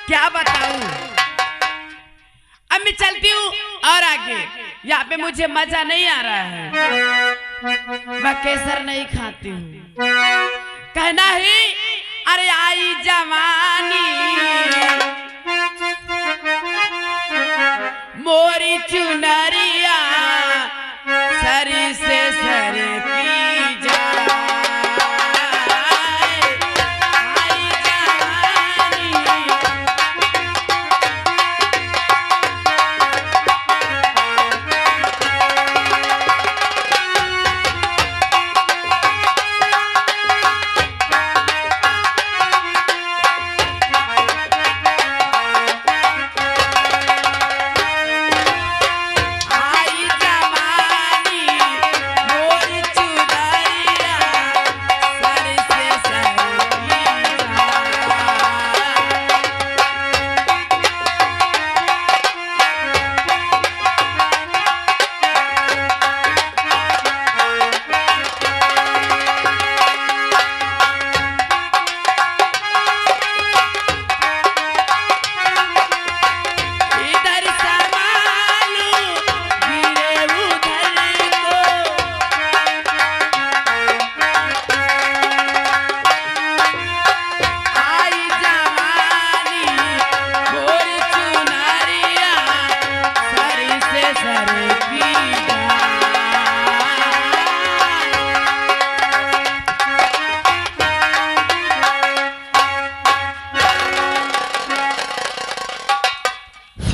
क्या बताऊं, अब मैं चलती हूँ और आगे। यहाँ पे मुझे मजा नहीं आ रहा है, मैं केसर नहीं खाती हूँ। कहना ही अरे आई जवानी मोरी चुनरिया सरी से सर की जाए। आई जवानी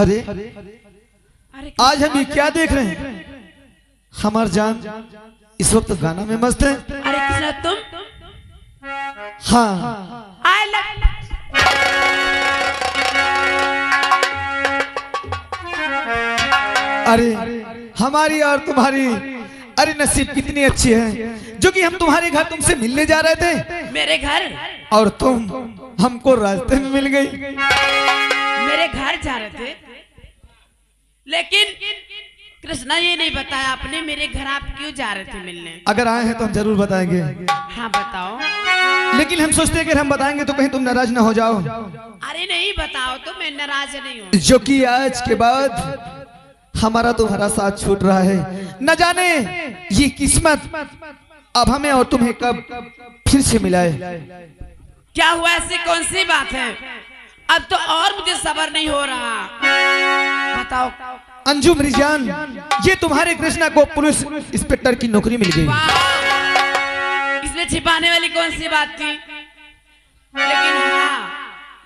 अरे आज हम ये क्या देख रहे हैं? हमार जान इस वक्त गाना में मस्त है। अरे कृष्णा तुम? हाँ आई लव। अरे हमारी और तुम्हारी अरे नसीब कितनी अच्छी है जो कि हम तुम्हारे घर तुमसे मिलने जा रहे थे। मेरे घर? और तुम हमको रास्ते में मिल गई। मेरे घर जा रहे थे, लेकिन कृष्णा ये नहीं बताया आपने मेरे घर आप क्यों जा रहे थे मिलने। अगर आए हैं तो हम जरूर बताएंगे। हाँ बताओ। लेकिन हम सोचते हैं कि हम बताएंगे तो कहीं तुम नाराज ना हो जाओ। अरे नहीं बताओ तो मैं नाराज नहीं हूँ। जो कि आज के बाद हमारा तुम्हारा साथ छूट रहा है। न जाने ये किस्मत अब हमें और तुम्हें कब फिर से मिलाए। क्या हुआ, ऐसी कौन सी बात है? अब तो और मुझे सब्र नहीं हो रहा, बताओ। अंजू मेरी जान, ये तुम्हारे कृष्णा को पुलिस इंस्पेक्टर की नौकरी मिल गई। इसमें छिपाने वाली कौन सी बात थी?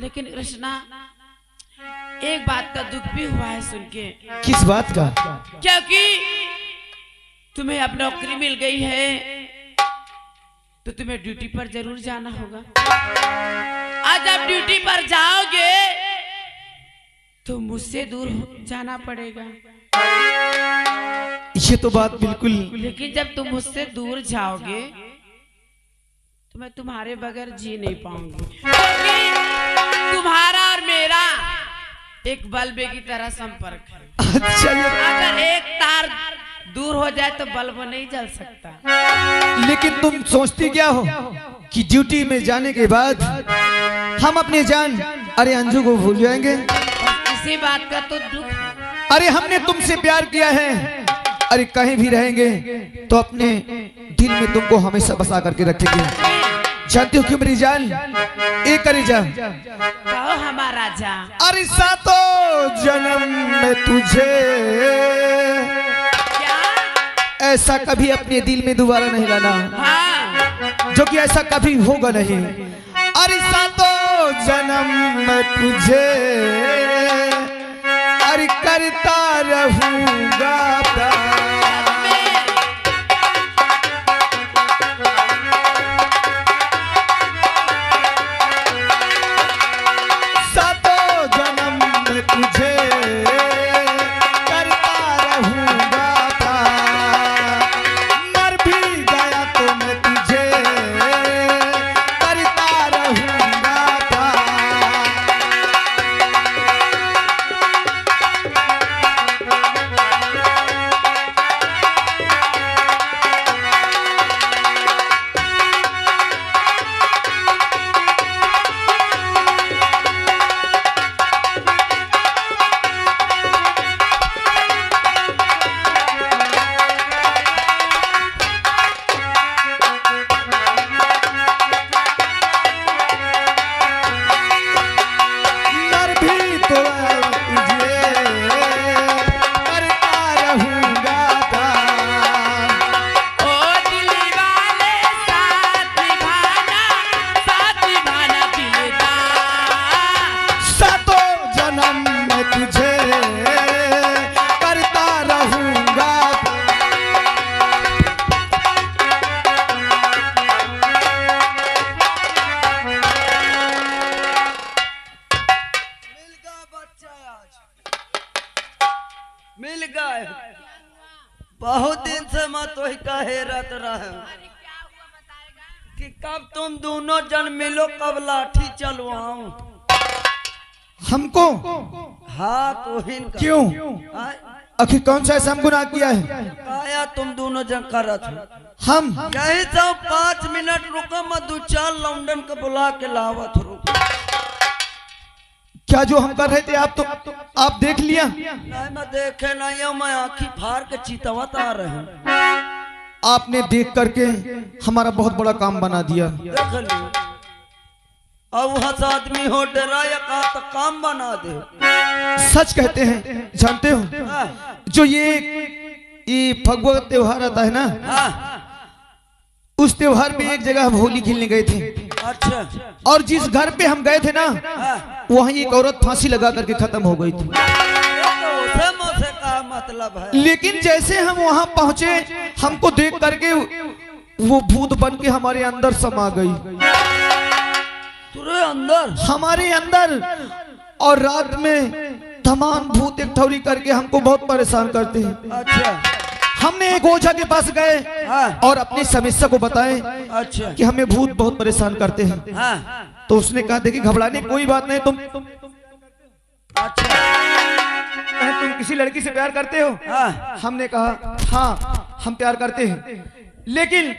लेकिन कृष्णा एक बात का दुख भी हुआ है सुन के। किस बात का? क्योंकि तुम्हें अब नौकरी मिल गई है तो तुम्हें ड्यूटी पर जरूर जाना होगा। आज आप ड्यूटी पर जाओगे तो मुझसे दूर जाना पड़ेगा। ये तो बात बिल्कुल। लेकिन जब तुम मुझसे दूर जाओगे तो मैं तुम्हारे बगैर जी नहीं पाऊंगी, क्योंकि तुम्हारा और मेरा एक बल्ब की तरह संपर्क है। अच्छा, अगर एक तार दूर हो जाए तो बल्ब नहीं जल सकता। लेकिन तुम सोचती क्या हो कि ड्यूटी में जाने के बाद हम अपनी जान अरे अंजू को भूल जाएंगे? इसी बात का तो दुख है। अरे हमने तुमसे प्यार किया है, अरे कहीं भी रहेंगे तो अपने दिल में तुमको हमेशा बसा करके रखेंगे। जानती हो क्यों मेरी जान? एक करी जा कहो हमारा जा। अरे सातों जन्म में तुझे क्या? ऐसा कभी अपने दिल में दोबारा नहीं लाना। हाँ। जो कि ऐसा कभी होगा नहीं। अरे सातों जन्म में तुझे अरे करता रहूंगा प्यार। वही का हेरत रहे कि कब तुम दोनों जन मिलो, कब लाठी चलवाऊं। हमको हाँ तो क्यों? आखिर कौन सा ऐसा हम गुनाह किया है? काया तुम दोनों जन करत हो। हम यही तो 5 मिनट रुको, मैं 2-4 लौंडन को बुला के लावत रुको। क्या जो हम कर रहे थे आप देख लिया? नहीं मैं देखे नहीं हूँ, मैं आँखी फाड़ के चितवत आ रहे हूँ। आपने देख करके हमारा बहुत बड़ा काम बना दिया। देख लियो, अब हंस आदमी हो डरा या कहा तो काम बना दे। सच कहते हैं, जानते हो जो ये फगुआ त्योहार आता है ना, उस त्योहार में एक जगह हम होली खेलने गए थे। अच्छा। और जिस घर पे हम गए थे ना, वहाँ एक औरत फांसी लगा करके खत्म हो गई थी। तो उसे का मतलब है। लेकिन जैसे हम वहाँ पहुँचे, हमको देख करके वो भूत बन के हमारे अंदर समा गई। तुरे अंदर? हमारे अंदर। और रात में तमाम भूत एक ठौरी करके हमको बहुत परेशान करते हैं। अच्छा। हमने एक ओझा के पास गए और अपनी समस्या को बताए। अच्छा। कि हमें भूत बहुत परेशान करते हैं। तो उसने कहा देखिए घबराने कोई बात नहीं, तुम अच्छा तुम किसी लड़की से प्यार करते हो? हमने कहा हाँ हम प्यार करते हैं। लेकिन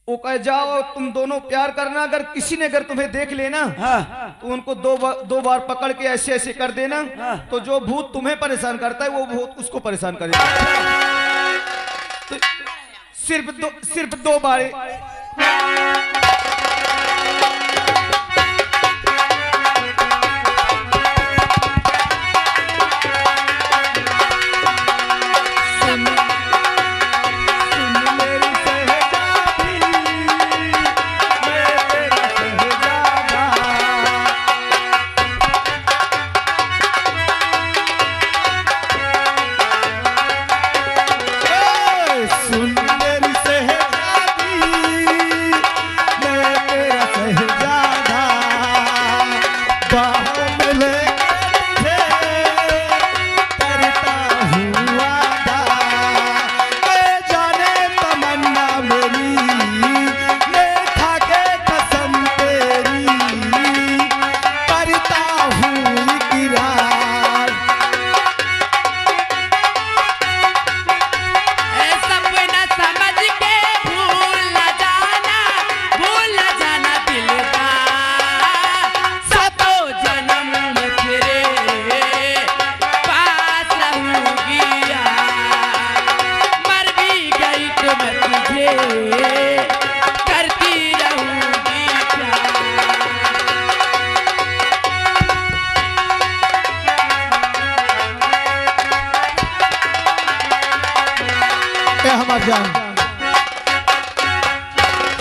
वो कह जाओ तुम दोनों प्यार करना, अगर किसी ने अगर तुम्हें देख लेना तो उनको दो बार पकड़ के ऐसे ऐसे कर देना, तो जो भूत तुम्हें परेशान करता है वो भूत उसको परेशान करेगा। तो सिर्फ 2 बार।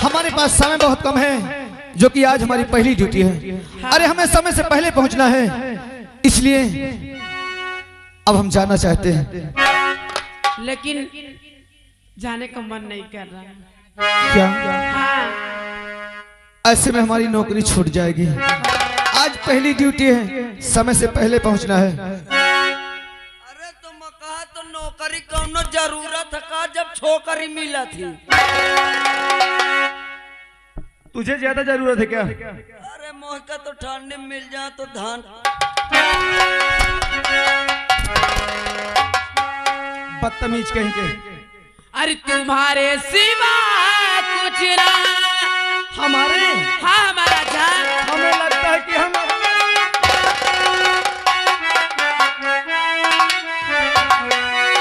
हमारे पास समय बहुत कम है, जो कि आज हमारी पहली ड्यूटी है। अरे हमें समय से पहले पहुंचना है, इसलिए अब हम जाना चाहते हैं। लेकिन जाने का मन नहीं कर रहा। क्या? हाँ। ऐसे में हमारी नौकरी छूट जाएगी। आज पहली ड्यूटी है, समय से पहले पहुंचना है। अरे तुम कहा तो नौकरी कौनो जरूरत का, जब छोकरी मिला थी। तुझे ज्यादा जरूरत है क्या? अरे मोह का तो ठंडी मिल जाए तो धान। बदतमीज कहीं के। अरे तुम्हारे सिवा कुछ ना। हमारे? हाँ हमारा जान। हमें लगता है कि हम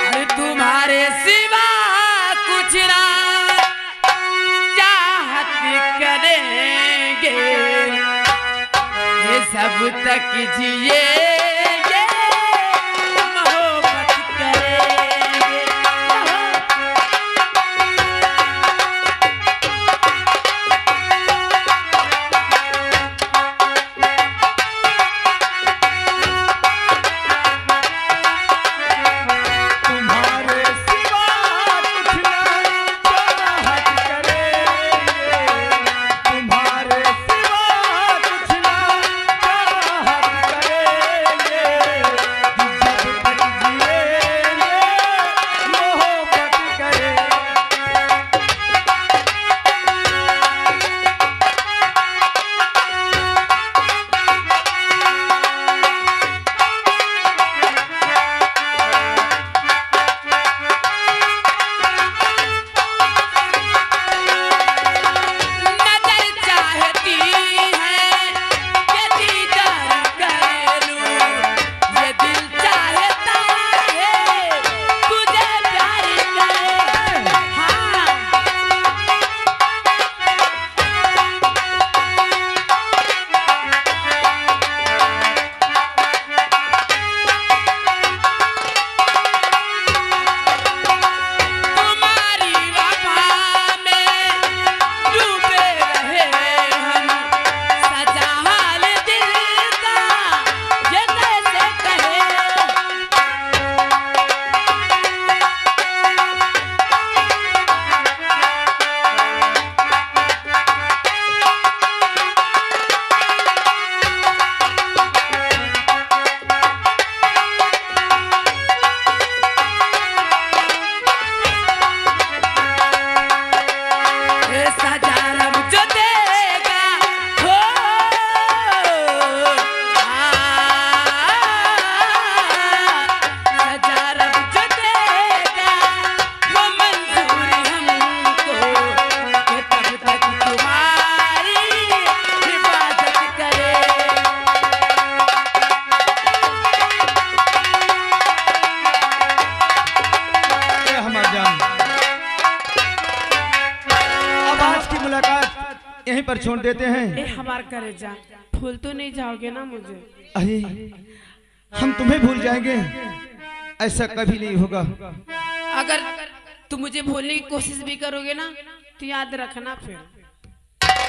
अरे तुम्हारे सिवा कुछ ना चाहत करेंगे, ये सब तक जिएंगे, मोहब्बत करेंगे। तुम्हारे सिवा कुछ ना चाहत करेंगे, तुम्हारे सिवा कुछ ना चाहत करेंगे। मुलाकात यहीं पर छोड़ देते हैं। ए हमार करेजा, भूल तो नहीं जाओगे ना मुझे? अरे हम तुम्हें भूल जाएंगे, ऐसा कभी नहीं होगा। अगर तुम मुझे भूलने की कोशिश भी करोगे ना तो याद रखना फिर।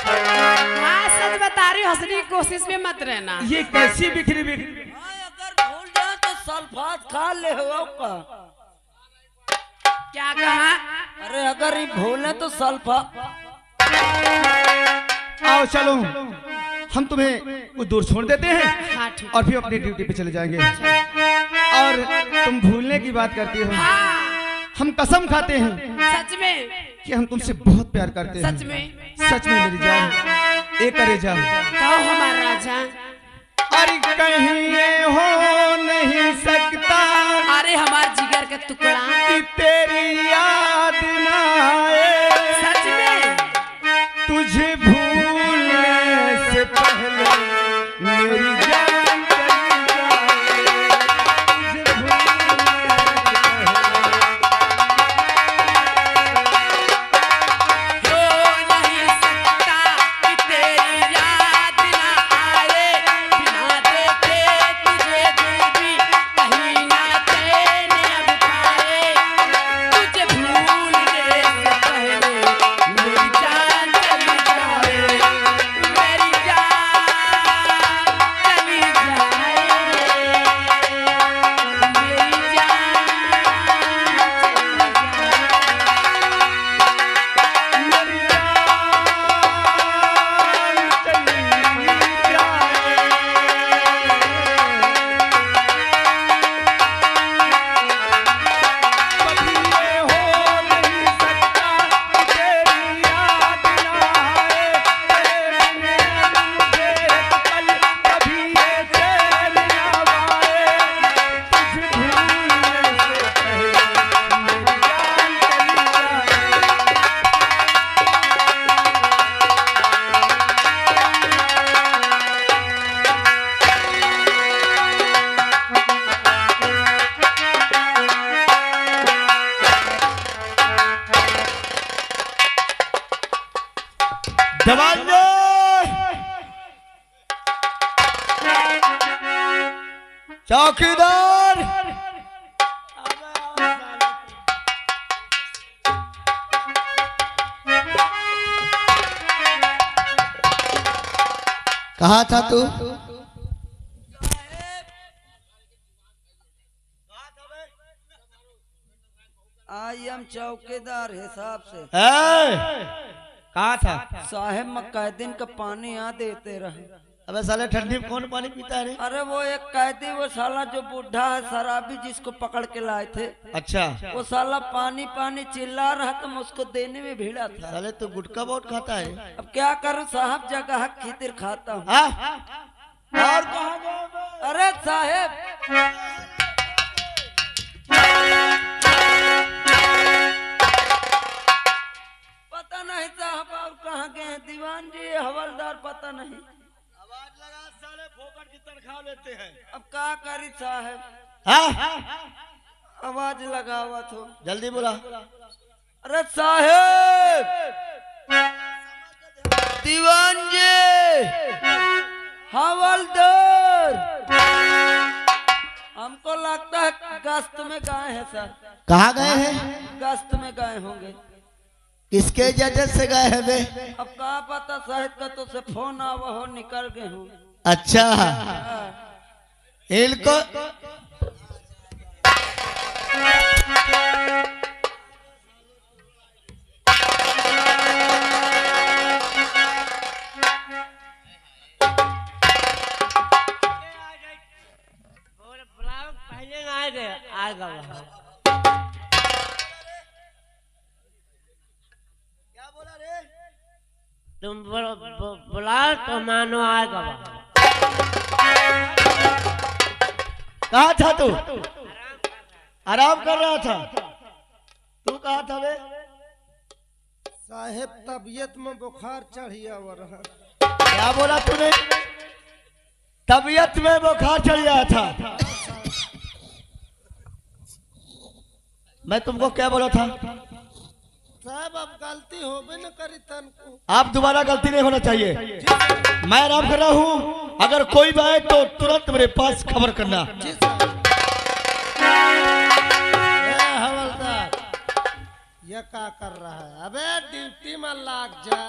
हाँ सच बता रही, हंसने की कोशिश में मत रहना। ये कैसी बिखरी बिखरी। अगर भूल जाए तो सल्फात खा ले हो का। क्या कहा? अरे अगर ही भूले तो सल्फात। आओ चलो, हम तुम्हें कुछ दूर छोड़ देते हैं। हाँ ठीक। और फिर अपनी ड्यूटी पे चले जाएंगे। और तुम भूलने की बात करती हो, हाँ हम कसम खाते हैं सच में, कि हम तुमसे बहुत प्यार करते हैं। सच में, सच में मेरी जान, एक करे जा। कहो हमारा राजा। अरे कहीं ये हो नहीं सकता, अरे हमार जिगर का टुकड़ा, कि तेरी याद ना आए। सच में तुझे भूलने से पहले मेरी जान चली जाए। तुझे भूलने से हो नहीं सकता कि तेरी याद ना आए। बिना देखे तुझे दिल भी कहीं ना चैन अब पाए। तुझे भूलने से पहले मेरी जान चली जाए, मेरी जान चली जाए, मेरी जवान चौकीदार, कहाँ था तू? आई एम चौकीदार हिसाब से। कहाँ था? साहेब मकैदीन का पानी यहाँ देते रहे। अबे साले ठंडी में कौन पानी पीता है रे? अरे वो एक कैदी, वो साला जो बूढ़ा है शराबी जिसको पकड़ के लाए थे, अच्छा वो साला पानी पानी चिल्ला रहा था, मैं उसको देने में भिड़ा था। साले तू गुटखा बहुत खाता है। अब क्या करूं साहब, जगह खीतिर खाता हूँ। हाँ? और कहाँ गए? अरे साहेब पता नहीं साहब, और कहाँ गए हैं? दीवान जी हवलदार पता नहीं। आवाज लगा साले, फोकट की तनख्वाह लेते हैं। अब क्या करी साहब, हाँ? आवाज लगावा तो। जल्दी बोला। अरे साहेब, दीवान जी, हवलदार, हमको लगता है गश्त में गए हैं सर। कहाँ गए हैं? गश्त में गए होंगे। किसके इजाजत से गए हैं बे? अब कहा पता, शायद का तो से फोन आवा हो, निकल गए हूँ। अच्छा, इनको तुम बुलाओ तो मानो आएगा। कहाँ था तू? आराम कर रहा था। तू कहाँ था बे? साहेब तबीयत में बुखार चढ़िया हो रहा। क्या बोला तूने? तबीयत में बुखार चढ़ गया था। मैं तुमको क्या बोला था? साहब अब गलती होबे न करी तन को। आप दोबारा गलती नहीं होना चाहिए। मैं आराम कर रहा हूँ, अगर कोई भी आए तो तुरंत मेरे पास खबर करना। जी साहब। ए हवलदार, ये क्या कर रहा है? अबे ड्यूटी में लाग जा।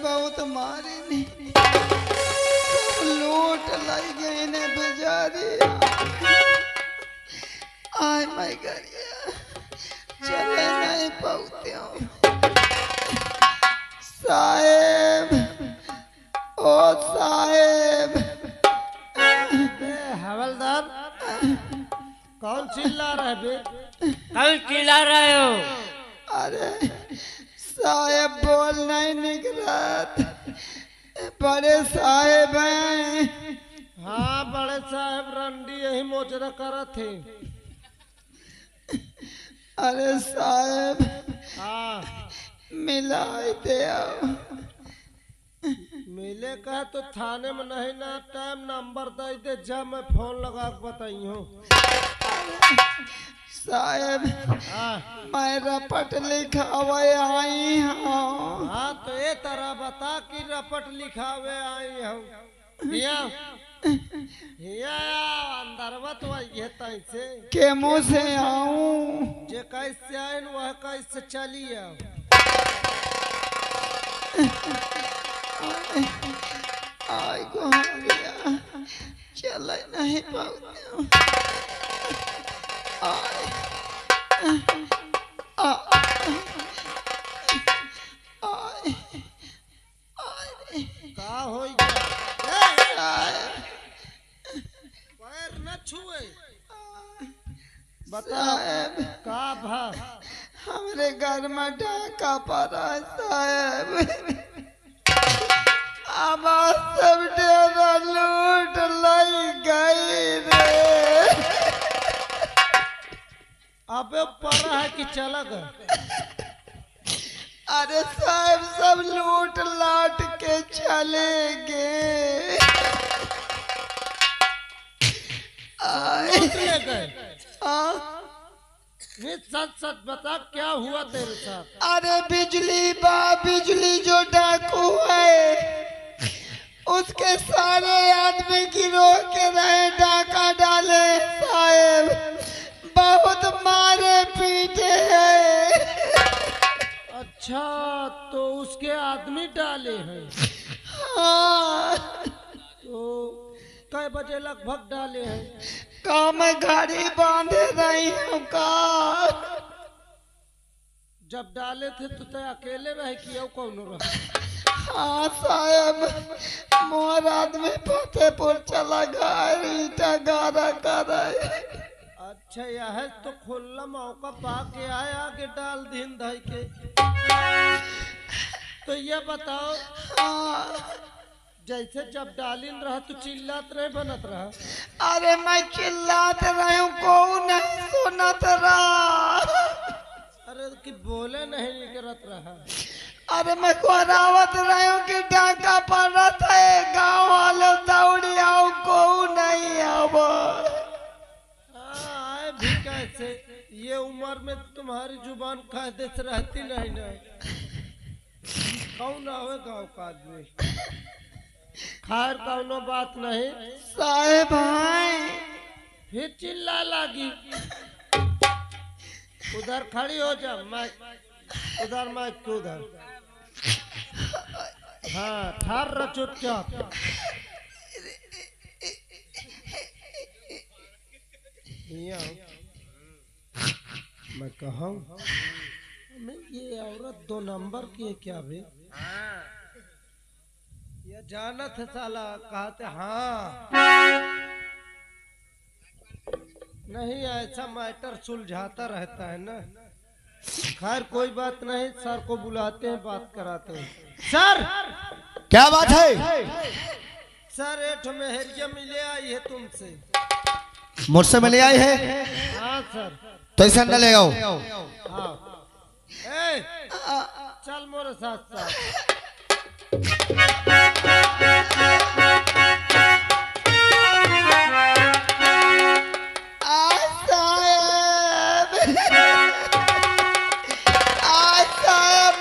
बहुत मारे नहीं लूट लाई गए ने बेचारी। आय मैं गरिया चले नहीं पाते हूँ। साहेब ओ साहेब। हवलदार कौन चिल्ला रहा है बे? कल चिल्ला रहे हो? अरे साहेब बोल नहीं निकला, बड़े साहेब हैं। हाँ बड़े साहब रंडी यही मोजरा करा थे। अरे साहेब हाँ मिलाए दे आओ। मिले का तो थाने में नहीं ना, टाइम नंबर दे दे, जब मैं फोन लगा के बताई हूँ। साहेब हाँ मैं रपट लिखावे आई हूँ। हाँ तो ये तरह बता कि रपट लिखावे आई हूँ। हिया हिया अंदरवा तो ये तैसे के मुँह से आऊं? जे कैसे आए वह कैसे चली आओ। आय गोरिया चल नहीं पाऊँ। का हो गया? पैर न छुए। बता का भा? हमरे घर में डाका पड़ा है साहेब। अब सब डेरा लूट लाई गई रे। अबे पड़ा है कि चला गया? अरे साहब सब लूट लाट के चले गए। लूट ले गए? हाँ? नहीं सच सच बता क्या हुआ तेरे साथ? अरे बिजली जो डाकू है उसके सारे आदमी गिरोह के रहे डाका डाले साहेब। बहुत मारे पीटे हैं। अच्छा तो उसके आदमी डाले हैं? हाँ। तो कै बजे लगभग डाले हैं? का मैं गाड़ी बांधे रही हूँ का। जब डाले थे तो तय अकेले रहे कि यो कौन रहा? हाँ साहब मोर आदमी फतेहपुर चला गया, ईटा गारा कर रहे। अच्छा यह तो खुला मौका पाके आए, आगे डाल दिन धाई के। तो ये बताओ जैसे जब डालिन रहा तो चिल्लात रहे बनत रहा? अरे मैं चिल्लाते रही हूँ को नहीं सुनत रहा। अरे कि बोले नहीं करत रहा? अरे मैं कोरावत रही हूँ कि डाका पड़त है, गाँव वाले दौड़ी आओ को नहीं अब। आए भी कैसे ये उम्र में तुम्हारी जुबान कायदे से रहती नहीं ना। कौन आवे गाँव का आदमी? खैर कौनो बात नहीं। साहेब भाई फिर चिल्ला लगी। उधर खड़ी हो जा, मैं उधर मैं उधर। हाँ ठार रह चुपचाप। मैं कहूँ ये औरत 2 नंबर की है क्या बे? ये जाना था साला कहते हाँ नहीं, ऐसा मैटर सुलझाता रहता है ना। खैर कोई बात नहीं, सर को बुलाते हैं, बात कराते हैं। सर क्या बात है? सर एठ मेहरिया मिले आई है तुमसे। मुझसे मिले आई है? हाँ सर। तो ऐसा न ले आओ। हाँ ए, चल मोरे साथ साथ।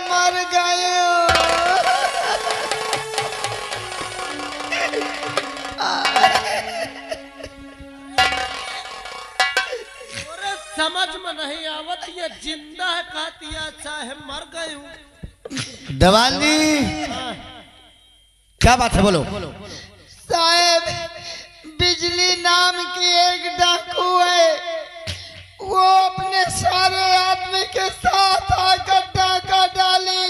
मर गए समझ में नहीं आवत ये जिंदा है कहती है चाहे मर गई हूँ। देवान जी क्या बात है बोलो। साहब बिजली नाम की एक डाकू है, वो अपने सारे आदमी के साथ आकर डाका डाली।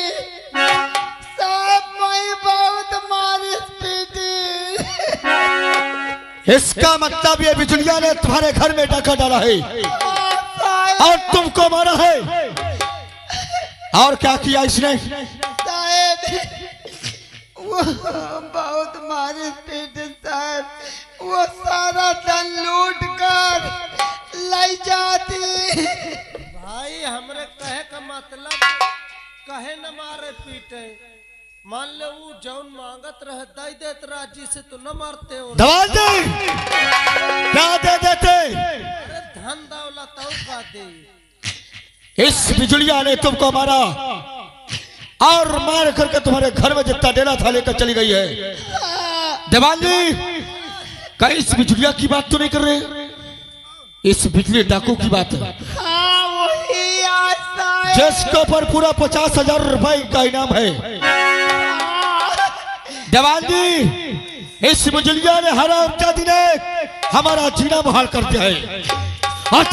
साहब मैं बहुत मारी पीटी। इसका मतलब ये बिजुलिया ने तुम्हारे घर में डाका डाला है और तुमको मारा है। और क्या किया इसने? साहब वो बहुत मारी पीटी साहब, वो सारा धन लूट कर लाई जाती। भाई हमरे कहे का मतलब कहे न मारे पीटे, मान ले वो जौन मांगत रहे दई देत राजी से तो न मारते हो। दवा दे क्या दे देते? अरे धन दौलत और का दे। इस बिजुलिया ने तुमको मारा और मार करके तुम्हारे घर में जितना देना था लेकर चली गई है। देवान जी कहीं इस बिजुलिया की बात तो नहीं कर रहे, इस बिजली डाकू की बात है जिसके ऊपर पूरा 50,000 रुपए का इनाम है। देवान जी इस बिजुलिया ने हरामजादी ने हमारा जीना बहाल कर दिया है और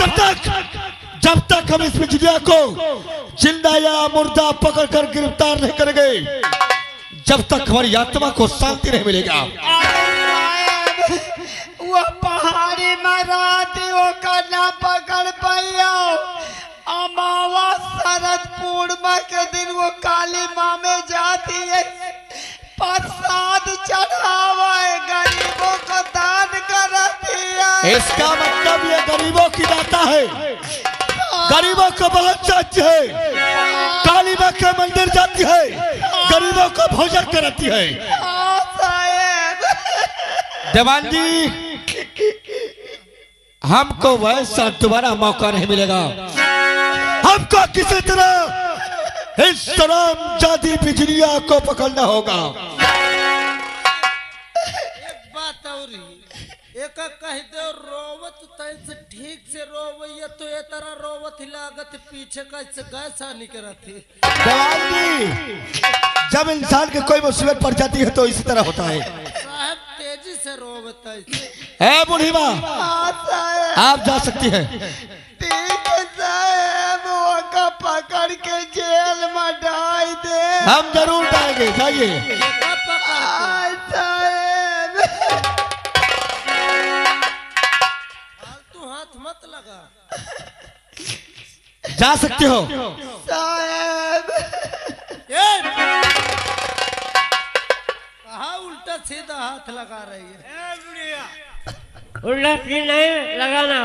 जब तक हम इस बिजुलिया को जिंदा या मुर्दा पकड़ कर गिरफ्तार नहीं करेंगे जब तक हमारी आत्मा को शांति नहीं मिलेगा। वो पहाड़ी मराठी वो करना पकड़ पाया। अमावस शरद पूर्णिमा के दिन वो काली माँ में जाती है, प्रसाद चढ़ावा है, गरीबों को दान करती है। इसका मतलब ये गरीबों की दाता है, गरीबों को बहुत चाहती है, काली माँ के मंदिर जाती है, गरीबों को भोजन कराती है। देवान जी हमको वैसा दोबारा मौका नहीं मिलेगा, हमको किसी तरह इस हरामजादी बिजलिया को पकड़ना होगा। एक बात और एक कह दे रोवत तैसे ठीक से रोवैया तो ये तरह रोवत ही लागत पीछे कैसे गैसा निकलती। देवान जी जब इंसान के कोई मुसीबत पड़ जाती है तो इसी तरह होता है। साहब तेजी से रोवत है बूढ़ी माँ आप जा सकती हैं। ठीक है साहब, वो का पकड़ के जेल में डाल दे। हम जरूर जाएंगे, जाइए। फालतू हाथ मत लगा। जा सकते हो साहब। कहा उल्टा सीधा हाथ लगा रही है। उल्टा की नहीं लगाना।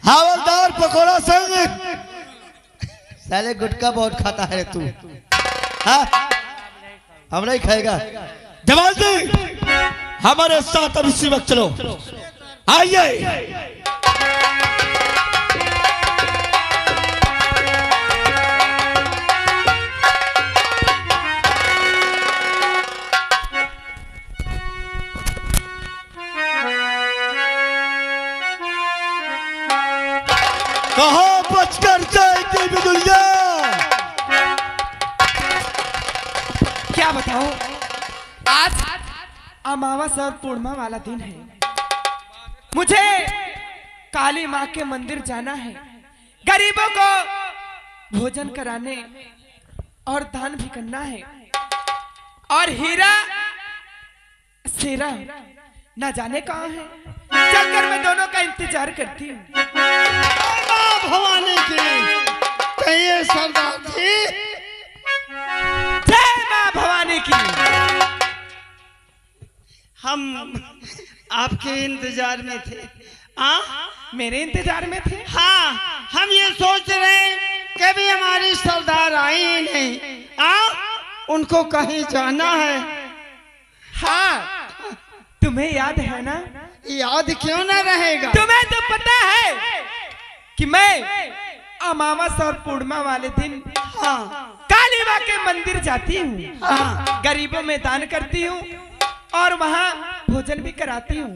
हवलदार पकौड़ा संग साले गुटखा बहुत खाता है तू। हाँ हम नहीं खाएगा। जवान जी हमारे साथ अब इसी वक्त चलो, आइए। कहाँ बचकर जाएगी बिजुलिया? क्या बताओ, आज अमावस और पूर्णिमा वाला दिन है। मुझे काली माँ के मंदिर जाना है, गरीबों को भोजन कराने और दान भी करना है। और हीरा सेरा न जाने कहाँ है, चलकर मैं दोनों का इंतजार करती हूँ। भवानी की कहिए सरदार जी। जय माँ भवानी की। हम आपके इंतजार में थे। मेरे इंतजार में थे? हाँ, हम ये सोच रहे हैं कि भी हमारी सरदार आई ही नहीं। उनको कहीं जाना है। हाँ, तुम्हें याद है ना? याद क्यों ना रहेगा? तुम्हें तो पता है कि मैं अमावस और पूर्णिमा वाले दिन काली माँ के मंदिर जाती हूँ, गरीबों में दान करती हूँ और वहाँ भोजन भी कराती हूँ।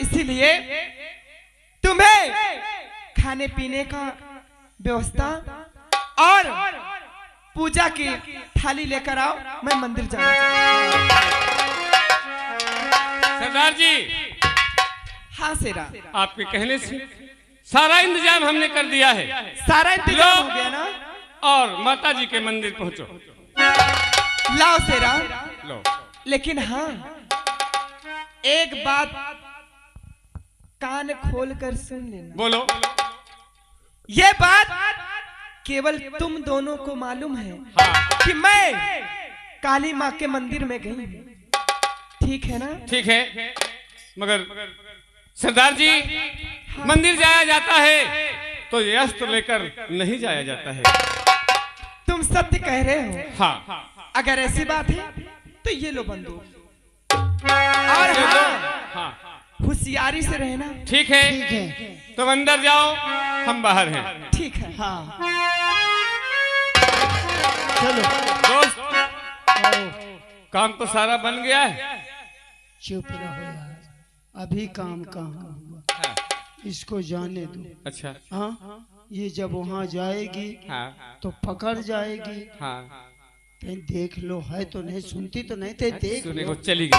इसीलिए तुम्हें खाने पीने का व्यवस्था और पूजा की थाली लेकर आओ, मैं मंदिर जाना चाहता हूँ। सरदार जी, हाँ सेरा, आपके कहने से सारा इंतजाम हमने कर दिया है। सारा इंतजाम हो गया ना? और माता जी के मंदिर पहुंचो। लाओ सेरा। लो। लेकिन हाँ, एक बात कान खोल कर सुन लेना। बोलो। ये बात केवल तुम दोनों को मालूम है कि मैं काली माँ के मंदिर में गई हूँ, ठीक है ना? ठीक है, मगर सरदार जी, मंदिर जाया जाता है तो ये अस्त्र लेकर नहीं जाया जाता है। तुम सत्य कह रहे हो। हाँ। अगर ऐसी बात है तो ये लो बंदूक और हाँ, होशियारी से रहना। ठीक है, तुम अंदर जाओ, हम बाहर हैं। ठीक है। हाँ चलो दोस्त, काम तो सारा बन गया है। चुप रहो यार, अभी काम कहाँ हुआ, इसको जाने दो। अच्छा। हाँ, ये जब वहाँ जाएगी हाँ। तो पकड़ जाएगी। हाँ। कहीं देख लो, है तो नहीं, सुनती तो नहीं थे, देख सुने लो। को चली गई।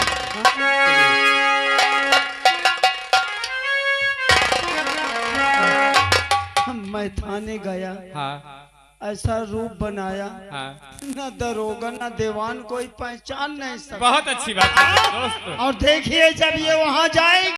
मैं थाने गया। हाँ। ऐसा रूप बनाया, हाँ। न दरोगा न दीवान कोई पहचान नहीं सकता। बहुत अच्छी बात है दोस्त। और देखिए जब ये वहाँ जाएगी